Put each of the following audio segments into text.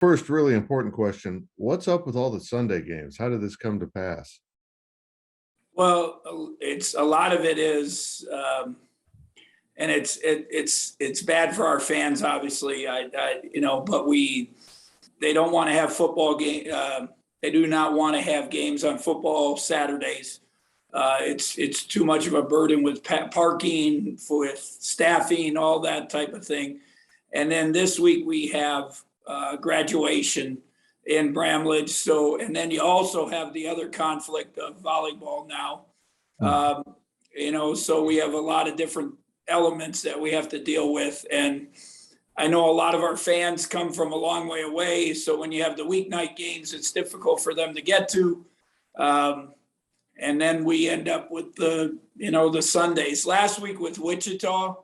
First, really important question. What's up with all the Sunday games? How did this come to pass? Well, it's a lot of it is, and it's bad for our fans, obviously. But they don't want to have football game. They do not want to have games on football Saturdays. It's too much of a burden with parking, with staffing, all that type of thing. And then this week we have graduation in Bramlage. So, and then you also have the other conflict of volleyball now. So we have a lot of different elements that we have to deal with. And I know a lot of our fans come from a long way away. So when you have the weeknight games, it's difficult for them to get to. And then we end up with the Sundays. Last week with Wichita,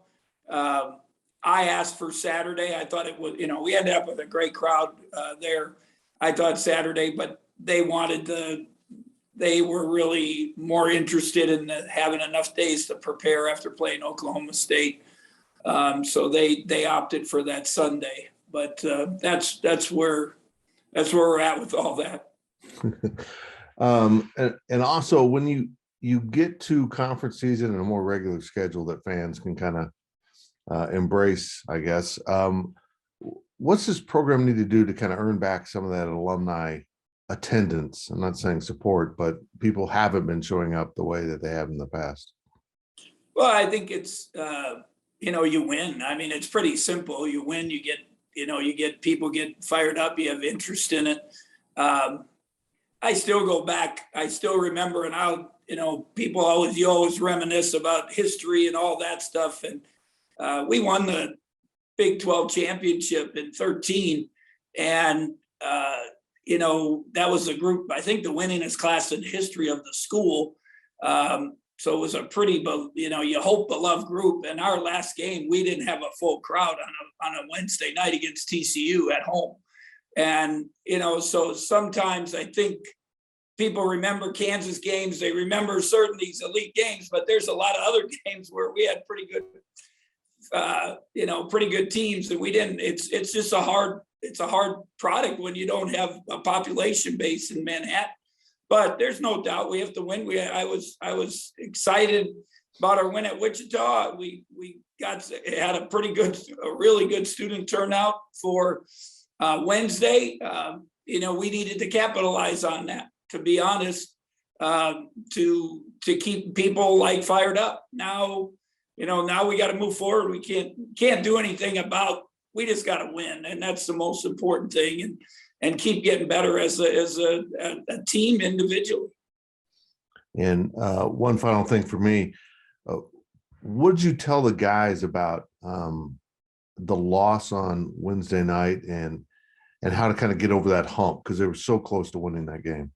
I asked for Saturday. I thought it was, we ended up with a great crowd there. I thought Saturday, but they were really more interested in having enough days to prepare after playing Oklahoma State. So they opted for that Sunday, but that's where we're at with all that. And also when you get to conference season and a more regular schedule that fans can kind of embrace, I guess. What's this program need to do to kind of earn back some of that alumni attendance? I'm not saying support, but people haven't been showing up the way that they have in the past. Well, I think it's, you win. I mean, it's pretty simple. You win, you get people get fired up, you have interest in it. I still go back. I still remember, and you always reminisce about history and all that stuff. And we won the Big 12 championship in 2013. And, that was a group, I think the winningest class in the history of the school. So it was a pretty, you hope beloved group. And our last game, we didn't have a full crowd on a Wednesday night against TCU at home. And, so sometimes I think people remember Kansas games. They remember certain these elite games, but there's a lot of other games where we had pretty good teams, and we didn't. It's just a hard product when you don't have a population base in Manhattan. But there's no doubt we have to win. I was excited about our win at Wichita. We had a really good student turnout for Wednesday. We needed to capitalize on that, to be honest, to keep people fired up. Now we got to move forward. We can't do anything about. We just got to win, and that's the most important thing, and keep getting better as a team individually. And one final thing for me, what did you tell the guys about the loss on Wednesday night and how to kind of get over that hump, because they were so close to winning that game?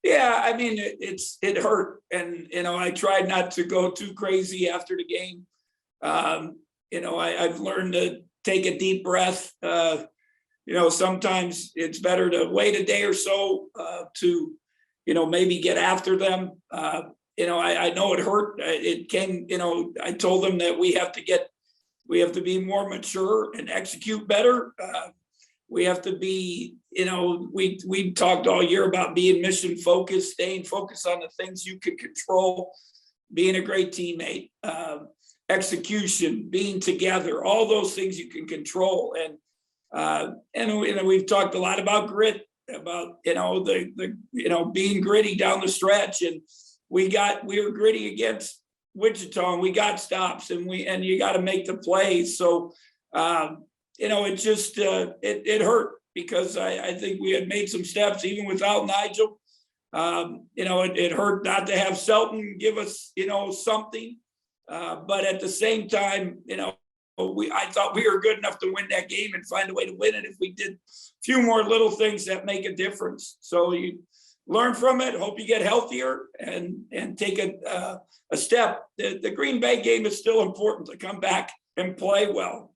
Yeah, I mean, it hurt. And, I tried not to go too crazy after the game. I've learned to take a deep breath. Sometimes it's better to wait a day or so to, maybe get after them. I know it hurt. It came, I told them that we have to be more mature and execute better. We have to be, we talked all year about being mission focused, staying focused on the things you can control, being a great teammate, execution, being together, all those things you can control. And we've talked a lot about grit, about, being gritty down the stretch. And we were gritty against Wichita, and we got stops, and you got to make the plays. So, it just, it hurt, because I think we had made some steps even without Nigel. It hurt not to have Selton give us, something. But at the same time, I thought we were good enough to win that game and find a way to win it if we did a few more little things that make a difference. So you learn from it, hope you get healthier, and take a step. The Green Bay game is still important to come back and play well.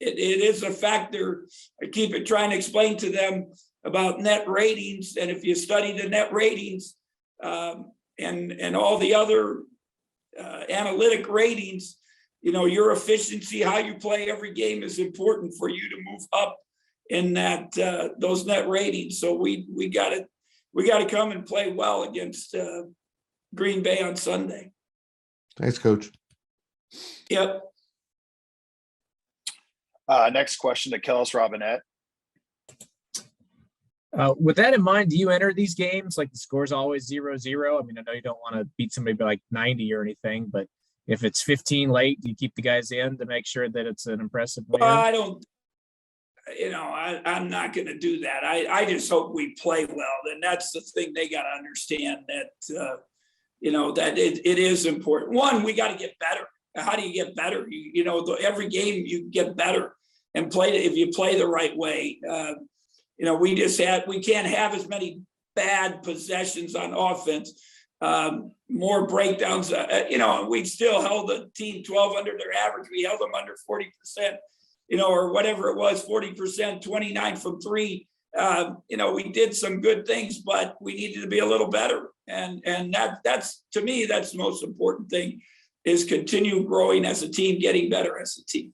It is a factor. I keep trying to explain to them about net ratings, and if you study the net ratings and all the other analytic ratings, your efficiency, how you play every game, is important for you to move up in that those net ratings. So we got to come and play well against Green Bay on Sunday. Thanks, Coach. Yep. Next question to Kellis Robinette. With that in mind, do you enter these games like the score's always 0-0? I mean, I know you don't want to beat somebody by like 90 or anything, but if it's 15 late, do you keep the guys in to make sure that it's an impressive win? I don't, I'm not going to do that. I just hope we play well. And that's the thing they got to understand, that, that it is important. One, we got to get better. How do you get better? Every game you get better and play if you play the right way. We can't have as many bad possessions on offense, more breakdowns. We still held the team 12 under their average. We held them under 40%, or whatever it was, 40%, 29 from three. We did some good things, but we needed to be a little better. And that's, to me, that's the most important thing, is continue growing as a team, getting better as a team.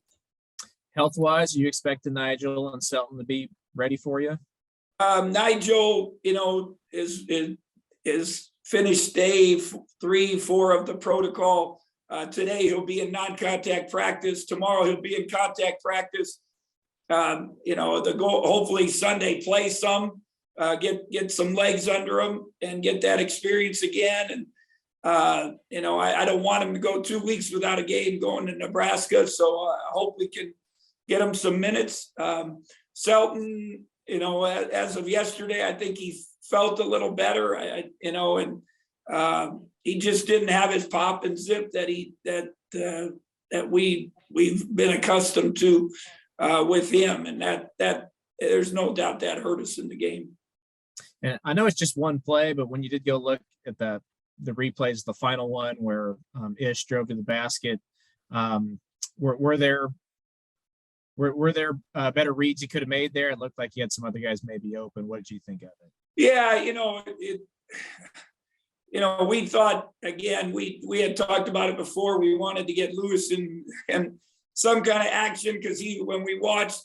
Health-wise, you expecting Nigel and Selton to be ready for you? Nigel, is finished day 3-4 of the protocol. Today he'll be in non-contact practice. Tomorrow he'll be in contact practice. The goal, hopefully Sunday, play some, get some legs under him and get that experience again. And I don't want him to go 2 weeks without a game going to Nebraska. So I hope we can get him some minutes. Selton, as of yesterday, I think he felt a little better. He just didn't have his pop and zip that we've been accustomed to with him, and that there's no doubt that hurt us in the game. And I know it's just one play, but when you did go look at the replays, the final one where Ish drove to the basket, were there better reads you could have made there? It looked like you had some other guys maybe open. What did you think of it? Yeah, we thought, again, we had talked about it before. We wanted to get Lewis in some kind of action, because when we watched,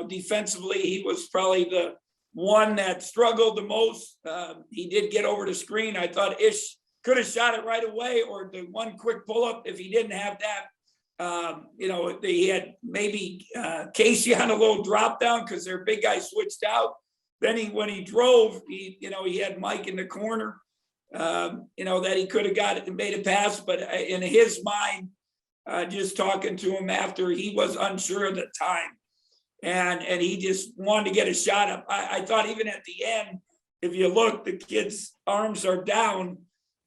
defensively, he was probably the one that struggled the most. He did get over the screen. I thought Ish could have shot it right away, or the one quick pull up if he didn't have that. He had maybe Casey on a little drop down because their big guy switched out. Then when he drove, he had Mike in the corner, that he could have got it and made a pass. But in his mind, just talking to him after, he was unsure of the time. And he just wanted to get a shot up. I thought even at the end, if you look, the kid's arms are down.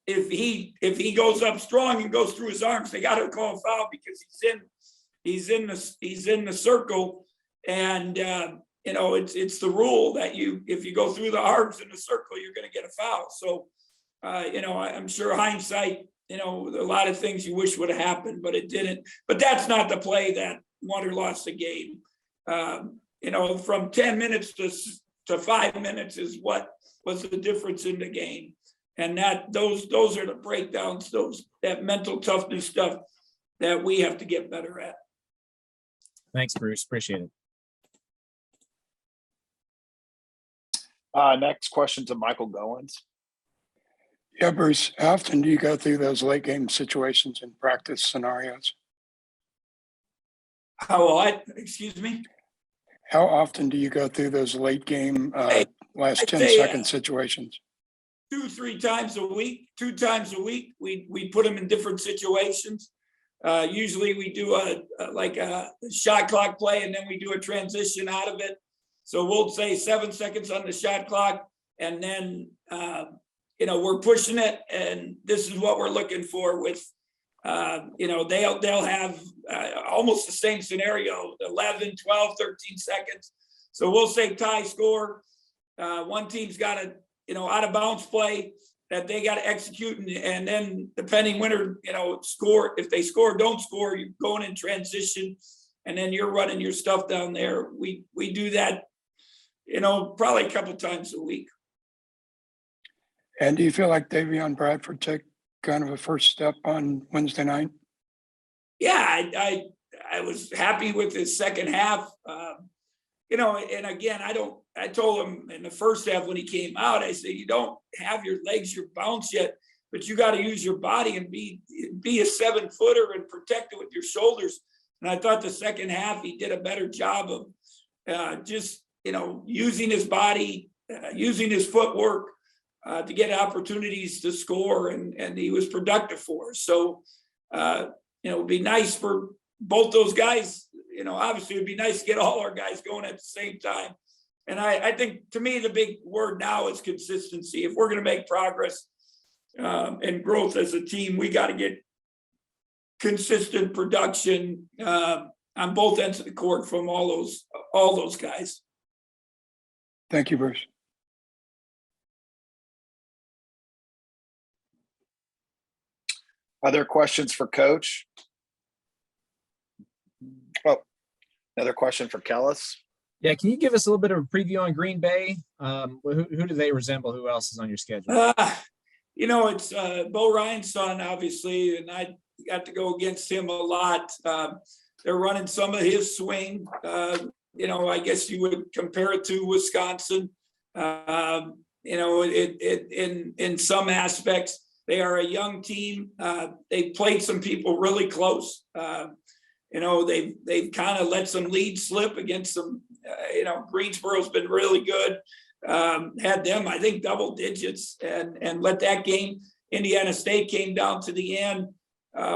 If he goes up strong and goes through his arms, they got to call a foul, because he's in the circle. And it's the rule that if you go through the arms in the circle, you're going to get a foul. So I'm sure hindsight, a lot of things you wish would have happened, but it didn't. But that's not the play that won or lost the game. From 10 minutes to 5 minutes is what was the difference in the game. And those are the breakdowns, that mental toughness stuff that we have to get better at. Thanks, Bruce. Appreciate it. Next question to Michael Goins. Yeah, Bruce, how often do you go through those late game situations in practice scenarios? Excuse me? How often do you go through those late game last 10 second situations? 2-3 times a week. 2 times a week. We put them in different situations. Usually we do a shot clock play, and then we do a transition out of it. So we'll say 7 seconds on the shot clock, and then we're pushing it, and this is what we're looking for with they'll have almost the same scenario, 11, 12, 13 seconds. So we'll say tie score. One team's got a out of bounds play that they got to execute, and then depending winner, score. If they score, don't score, you're going in transition, and then you're running your stuff down there. We do that, probably a couple times a week. And do you feel like Davion Bradford took kind of a first step on Wednesday night? Yeah, I was happy with his second half. and again, I told him in the first half when he came out, I said, you don't have your legs, your bounce yet, but you got to use your body and be a 7-footer and protect it with your shoulders. And I thought the second half, he did a better job of just, using his body, using his footwork to get opportunities to score. And he was productive for us. So, it'd be nice for both those guys. Obviously it'd be nice to get all our guys going at the same time. And I think, to me, the big word now is consistency. If we're going to make progress and growth as a team, we got to get consistent production on both ends of the court from all those guys. Thank you, Bruce. Other questions for Coach? Oh, another question for Kellis. Yeah, can you give us a little bit of a preview on Green Bay? Who do they resemble? Who else is on your schedule? It's Bo Ryan's son, obviously, and I got to go against him a lot. They're running some of his swing. I guess you would compare it to Wisconsin. In some aspects, they are a young team. They played some people really close. They've kind of let some leads slip against some. Greensboro's been really good. Had them, I think, double digits, and let that game. Indiana State came down to the end.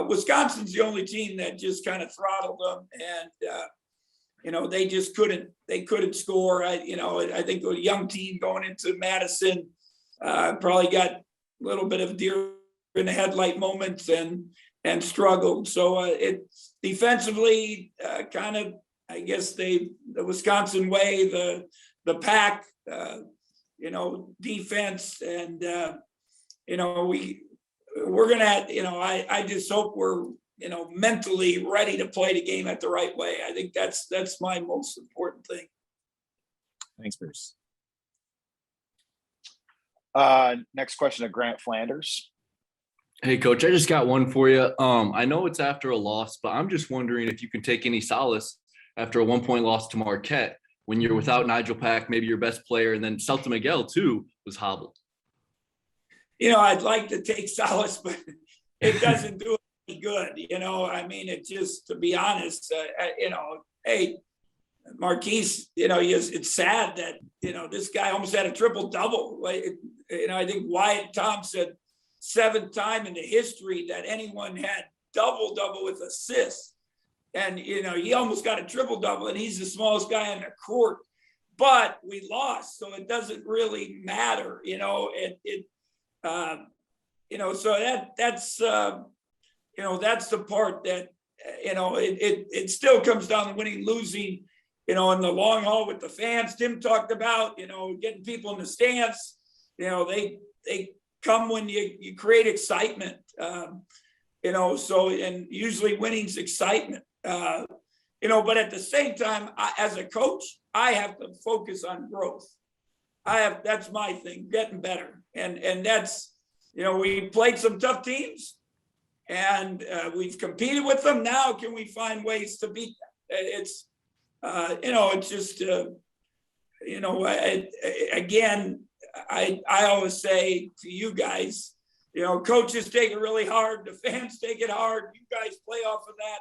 Wisconsin's the only team that just kind of throttled them, and they just couldn't score. I think a young team going into Madison probably got a little bit of deer in the headlight moments and struggled. So it defensively kind of, I guess the Wisconsin way, the pack, defense, and we're gonna, I just hope we're, mentally ready to play the game at the right way. I think that's my most important thing. Thanks, Bruce. Next question to Grant Flanders. Hey, Coach, I just got one for you. I know it's after a loss, but I'm just wondering if you can take any solace after a 1-point loss to Marquette when you're without Nigel Pack, maybe your best player, and then Celta Miguel, too, was hobbled. I'd like to take solace, but it doesn't do any good. It just, to be honest, hey, Marquise, it's sad that, this guy almost had a triple double. I think Wyatt Tom said 7th time in the history that anyone had double with assists. And, he almost got a triple double, and he's the smallest guy on the court, but we lost. So it doesn't really matter, so that's the part that, it still comes down to winning, losing, in the long haul with the fans. Tim talked about, getting people in the stands. They come when you create excitement, and usually winning's excitement, but at the same time, as a coach, I have to focus on growth. That's my thing, getting better. And that's, we played some tough teams and we've competed with them. Now, can we find ways to beat them? It's just, again, I always say to you guys, coaches take it really hard. The fans take it hard. You guys play off of that.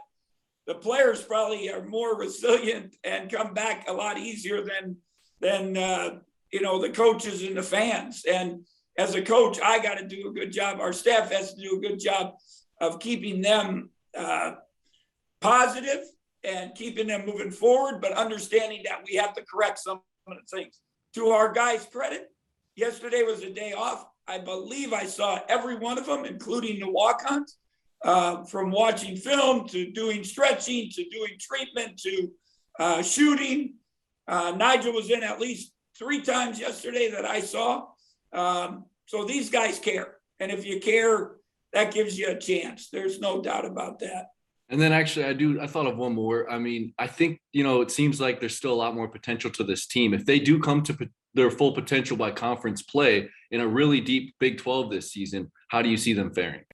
The players probably are more resilient and come back a lot easier than the coaches and the fans. And as a coach, I got to do a good job. Our staff has to do a good job of keeping them positive and keeping them moving forward, but understanding that we have to correct some of the things. To our guys' credit, yesterday was a day off. I believe I saw every one of them, including the walk-ons, from watching film to doing stretching to doing treatment to shooting. Nigel was in at least 3 times yesterday that I saw. So these guys care. And if you care, that gives you a chance. There's no doubt about that. And then actually, I thought of one more. I think, it seems like there's still a lot more potential to this team. If they do come to their full potential by conference play in a really deep Big 12 this season, how do you see them faring?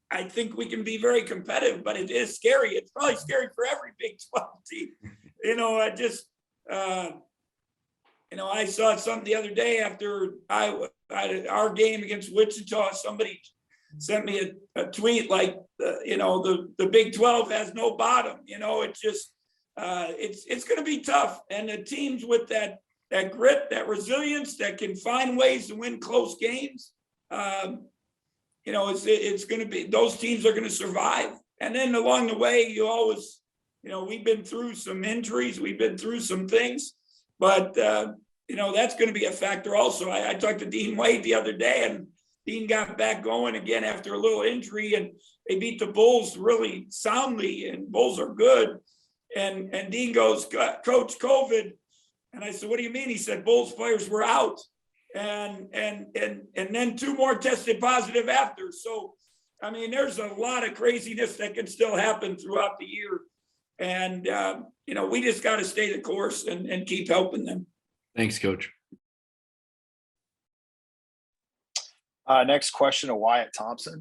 I think we can be very competitive, but it is scary. It's probably scary for every Big 12 team. I just, I saw something the other day after our game against Wichita. Somebody sent me a tweet like, the Big 12 has no bottom. It's just, it's going to be tough. And the teams with that grit, that resilience, that can find ways to win close games, it's going to be, those teams are going to survive. And then along the way, you always, we've been through some injuries, we've been through some things, but that's going to be a factor also. I talked to Dean Wade the other day, and Dean got back going again after a little injury, and they beat the Bulls really soundly, and Bulls are good. And Dean goes, Coach, COVID. And I said, what do you mean? He said, Bulls players were out. And then 2 more tested positive after. So, I mean, there's a lot of craziness that can still happen throughout the year. And, we just got to stay the course and keep helping them. Thanks, Coach. Next question to Wyatt Thompson.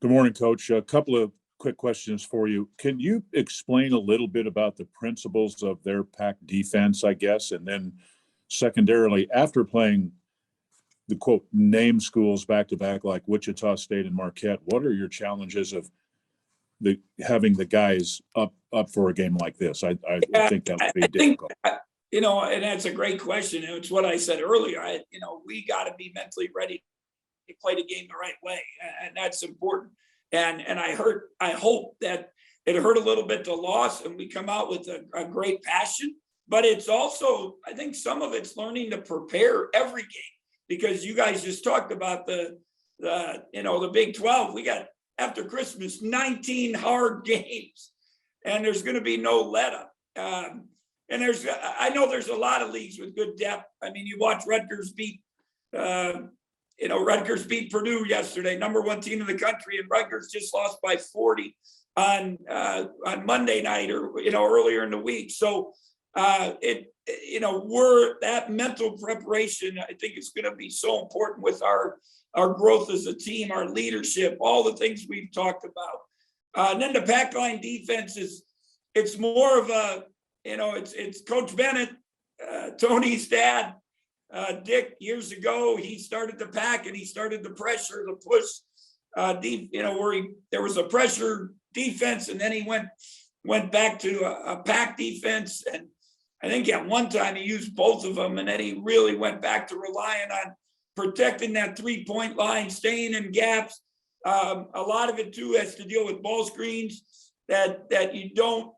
Good morning, Coach. A couple of quick questions for you. Can you explain a little bit about the principles of their pack defense, I guess? And then secondarily, after playing the quote name schools back to back like Wichita State and Marquette, what are your challenges of having the guys up for a game like this? I think that would be difficult. And that's a great question. And it's what I said earlier. We got to be mentally ready to play the game the right way. And that's important. And I hope that it hurt a little bit the loss and we come out with a great passion, but it's also, I think some of it's learning to prepare every game, because you guys just talked about the Big 12. We got, after Christmas, 19 hard games, and there's going to be no let up. And I know there's a lot of leagues with good depth. I mean, you watch Rutgers beat Purdue yesterday, number 1 team in the country, and Rutgers just lost by 40 on Monday night or earlier in the week. So that mental preparation, I think, is going to be so important with our growth as a team, our leadership, all the things we've talked about. And then the pack line defense it's more of a, it's Coach Bennett, Tony's dad, Dick, years ago. He started the pack and he started the pressure, the push, there was a pressure defense, and then he went back to a pack defense. And I think at one time he used both of them, and then he really went back to relying on protecting that 3-point line, staying in gaps. A lot of it too has to deal with ball screens that you don't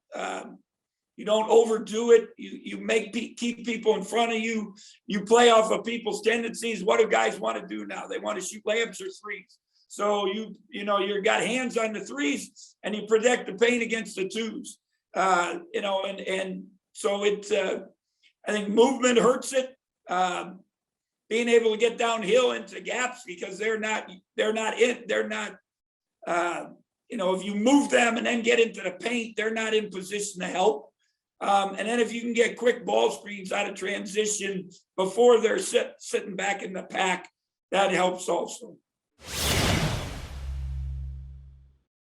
overdo it. You keep people in front of you. You play off of people's tendencies. What do guys want to do now? They want to shoot layups or threes. So you got hands on the threes and you protect the paint against the twos. And so it's I think movement hurts it. Being able to get downhill into gaps, because they're not if you move them and then get into the paint, they're not in position to help. And then if you can get quick ball screens out of transition before they're sitting back in the pack, that helps also.